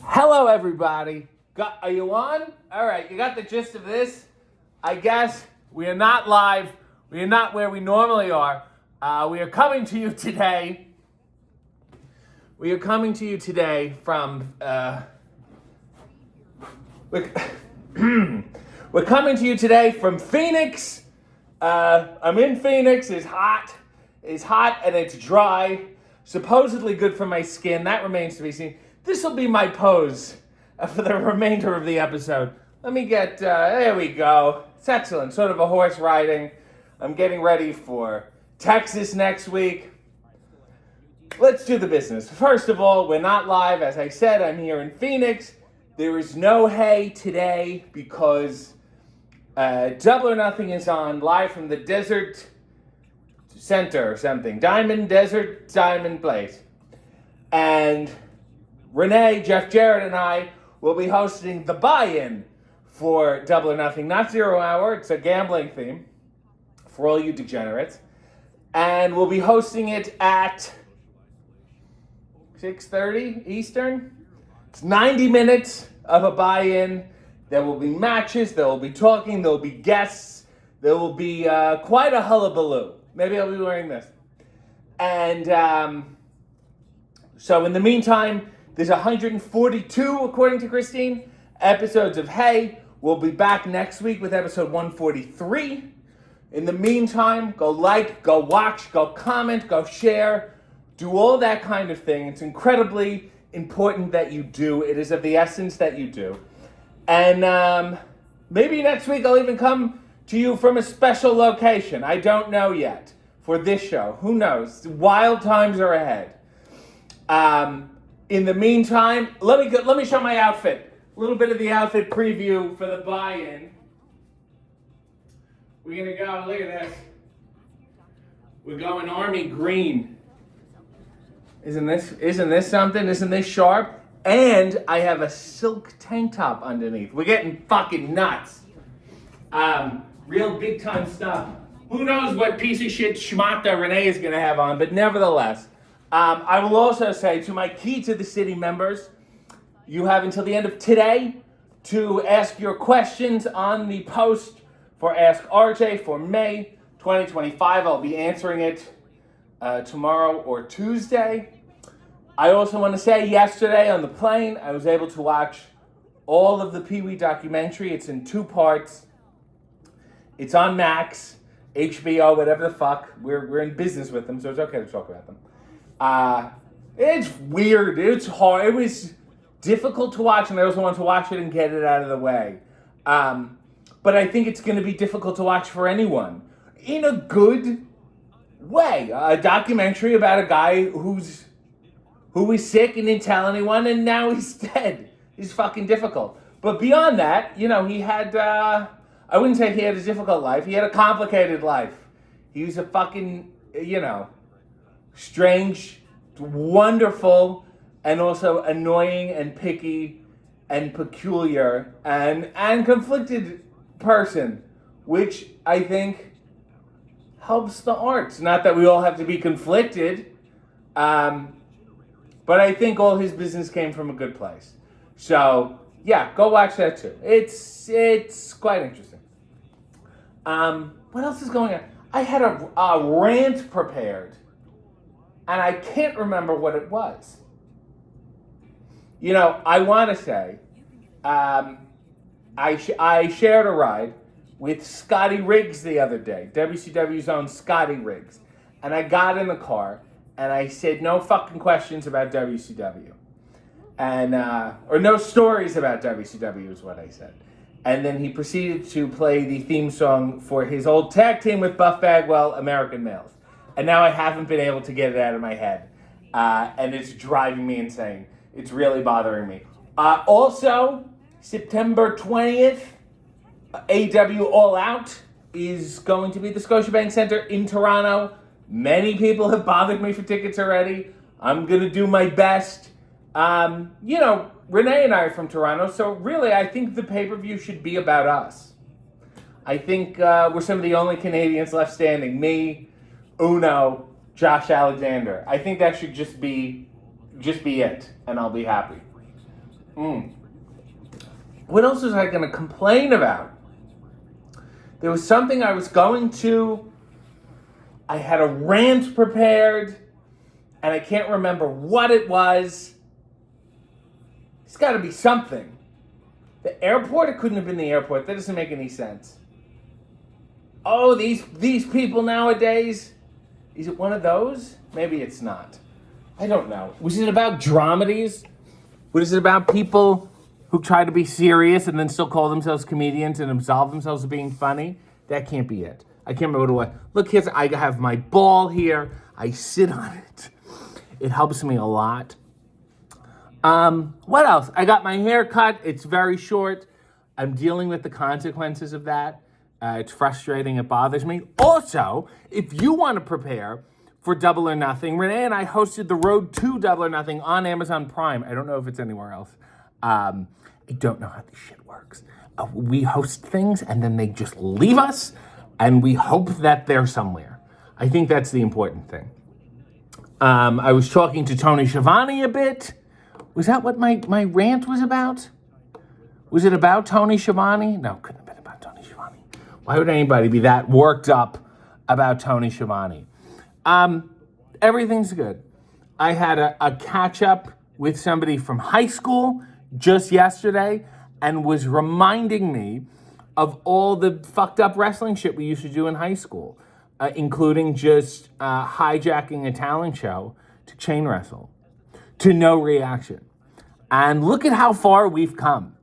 Hello, everybody. Are you on? All right, you got the gist of this. I guess we are not live. We are not where we normally are. We are coming to you today. We are coming to you today from. We're coming to you today from Phoenix. I'm in Phoenix. It's hot. It's hot and it's dry. Supposedly good for my skin. That remains to be seen. This will be my pose for the remainder of the episode. Let me get, there we go. It's excellent. Sort of a horse riding. I'm getting ready for Texas next week. Let's do the business. First of all, we're not live. As I said, I'm here in Phoenix. There is no hay today because Double or Nothing is on live from the Desert Center or something. Desert Diamond Place. And Renee, Jeff Jarrett, and I will be hosting the buy-in for Double or Nothing. Not 0 Hour. It's a gambling theme for all you degenerates. And we'll be hosting it at 6:30 Eastern. It's 90 minutes of a buy-in. There will be matches. There will be talking. There will be guests. There will be quite a hullabaloo. Maybe I'll be wearing this. And so in the meantime, there's 142, according to Christine, episodes of Hey. We'll be back next week with episode 143. In the meantime, go like, go watch, go comment, go share. Do all that kind of thing. It's incredibly important that you do. It is of the essence that you do. And maybe next week I'll even come to you from a special location. I don't know yet for this show. Who knows? Wild times are ahead. In the meantime, let me show my outfit. A little bit of the outfit preview for the buy-in. We're gonna go. Look at this. We're going army green. Isn't this something? Isn't this sharp? And I have a silk tank top underneath. We're getting fucking nuts. Real big time stuff. Who knows what piece of shit schmata Renee is gonna have on, but nevertheless. I will also say to my Key to the City members, you have until the end of today to ask your questions on the post for Ask RJ for May 2025. I'll be answering it tomorrow or Tuesday. I also want to say yesterday on the plane, I was able to watch all of the Pee-wee documentary. It's in 2 parts. It's on Max, HBO, whatever the fuck. We're in business with them, so it's okay to talk about them. It's weird. It's hard. It was difficult to watch, and I also want to watch it and get it out of the way. But I think it's going to be difficult to watch for anyone in a good way. A documentary about a guy who was sick and didn't tell anyone, and now he's dead. It's fucking difficult. But beyond that, he had, I wouldn't say he had a difficult life. He had a complicated life. He was a fucking, strange, wonderful, and also annoying and picky and peculiar and conflicted person, which I think helps the arts. Not that we all have to be conflicted, but I think all his business came from a good place. So, yeah, go watch that too. It's quite interesting. What else is going on? I had a rant prepared, and I can't remember what it was. I want to say, I shared a ride with Scotty Riggs the other day, WCW's own Scotty Riggs. And I got in the car, and I said, no fucking questions about WCW. And, or no stories about WCW is what I said. And then he proceeded to play the theme song for his old tag team with Buff Bagwell, American Males. And now I haven't been able to get it out of my head. And it's driving me insane. It's really bothering me. Also, September 20th, AEW All Out is going to be at the Scotiabank Center in Toronto. Many people have bothered me for tickets already. I'm going to do my best. Renee and I are from Toronto, so really I think the pay-per-view should be about us. I think we're some of the only Canadians left standing. Me, Uno, Josh Alexander. I think that should just be it, and I'll be happy. What else was I going to complain about? There was something I was going to. I had a rant prepared, and I can't remember what it was. It's got to be something. The airport? It couldn't have been the airport. That doesn't make any sense. Oh, these people nowadays. Is it one of those? Maybe it's not. I don't know. Was it about dramedies? Was it about people who try to be serious and then still call themselves comedians and absolve themselves of being funny? That can't be it. I can't remember what it was. Look, here's, I have my ball here. I sit on it. It helps me a lot. What else? I got my hair cut. It's very short. I'm dealing with the consequences of that. It's frustrating. It bothers me. Also, if you want to prepare for Double or Nothing, Renee and I hosted The Road to Double or Nothing on Amazon Prime. I don't know if it's anywhere else. I don't know how this shit works. We host things and then they just leave us and we hope that they're somewhere. I think that's the important thing. I was talking to Tony Schiavone a bit. Was that what my rant was about? Was it about Tony Schiavone? No, it couldn't have been about Tony Schiavone. Why would anybody be that worked up about Tony Schiavone? Everything's good. I had a catch-up with somebody from high school just yesterday and was reminding me of all the fucked up wrestling shit we used to do in high school, including just hijacking a talent show to chain wrestle, to no reaction. And look at how far we've come.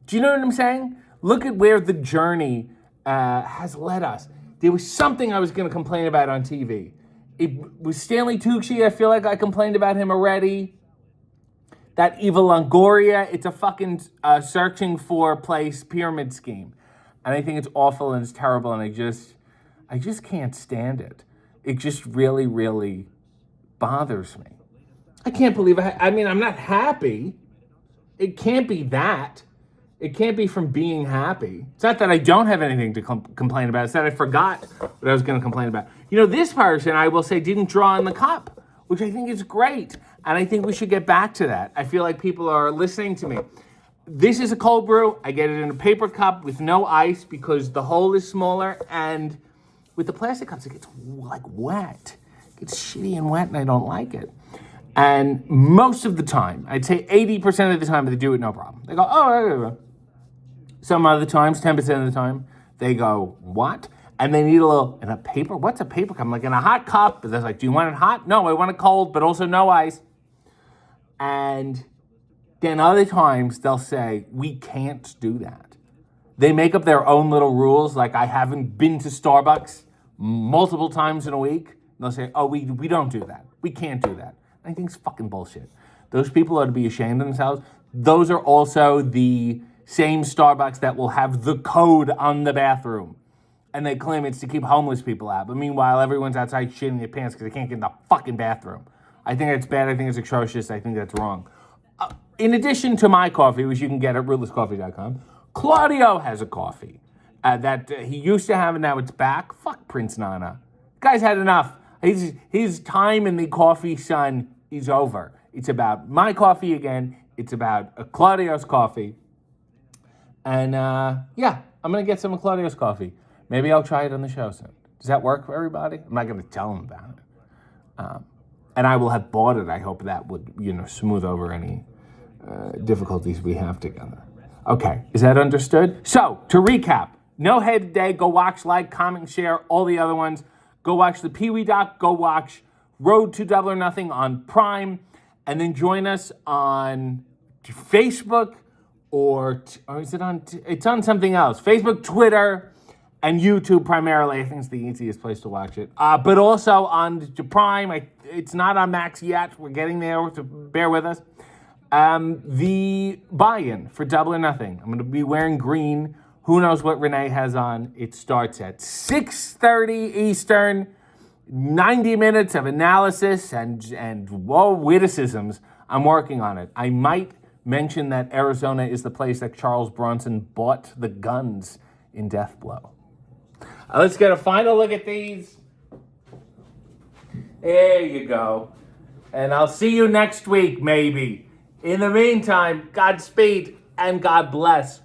Do you know what I'm saying? Look at where the journey has led us. There was something I was going to complain about on TV. It was Stanley Tucci. I feel like I complained about him already. That Eva Longoria, it's a fucking searching for place pyramid scheme. And I think it's awful and it's terrible and I just can't stand it. It just really, really bothers me. I can't believe I'm not happy. It can't be that. It can't be from being happy. It's not that I don't have anything to complain about. It's that I forgot what I was going to complain about. You know, this person, I will say, didn't draw in the cup, which I think is great. And I think we should get back to that. I feel like people are listening to me. This is a cold brew. I get it in a paper cup with no ice because the hole is smaller. And with the plastic cups, it gets like wet. It gets shitty and wet and I don't like it. And most of the time, I'd say 80% of the time, they do it no problem. They go, oh, some other times, 10% of the time, they go, what? And they need a little, in a paper, what's a paper cup? I'm like, in a hot cup. But they're like, do you want it hot? No, I want it cold, but also no ice. And then other times, they'll say, we can't do that. They make up their own little rules, like I haven't been to Starbucks multiple times in a week. And they'll say, oh, we don't do that. We can't do that. I think it's fucking bullshit. Those people ought to be ashamed of themselves. Those are also the same Starbucks that will have the code on the bathroom. And they claim it's to keep homeless people out. But meanwhile, everyone's outside shitting their pants because they can't get in the fucking bathroom. I think that's bad. I think it's atrocious. I think that's wrong. In addition to my coffee, which you can get at rootlesscoffee.com, Claudio has a coffee that he used to have and now it's back. Fuck Prince Nana. Guy's had enough. His time in the coffee sun is over. It's about my coffee again. It's about Claudio's coffee. And yeah, I'm going to get some of Claudio's coffee. Maybe I'll try it on the show soon. Does that work for everybody? I'm not going to tell them about it. And I will have bought it. I hope that would, smooth over any difficulties we have together. Okay, is that understood? So, to recap, no head today. Go watch, like, comment, share, all the other ones. Go watch the Pee-wee doc. Go watch Road to Double or Nothing on Prime. And then join us on Facebook or is it on, it's on something else. Facebook, Twitter, and YouTube primarily. I think it's the easiest place to watch it. But also on Prime. It's not on Max yet. We're getting there, so bear with us. The buy-in for Double or Nothing. I'm going to be wearing green. Who knows what Renee has on? It starts at 6:30 Eastern. 90 minutes of analysis and witticisms. I'm working on it. I might mention that Arizona is the place that Charles Bronson bought the guns in Death Blow. Let's get a final look at these. There you go. And I'll see you next week, maybe. In the meantime, Godspeed and God bless.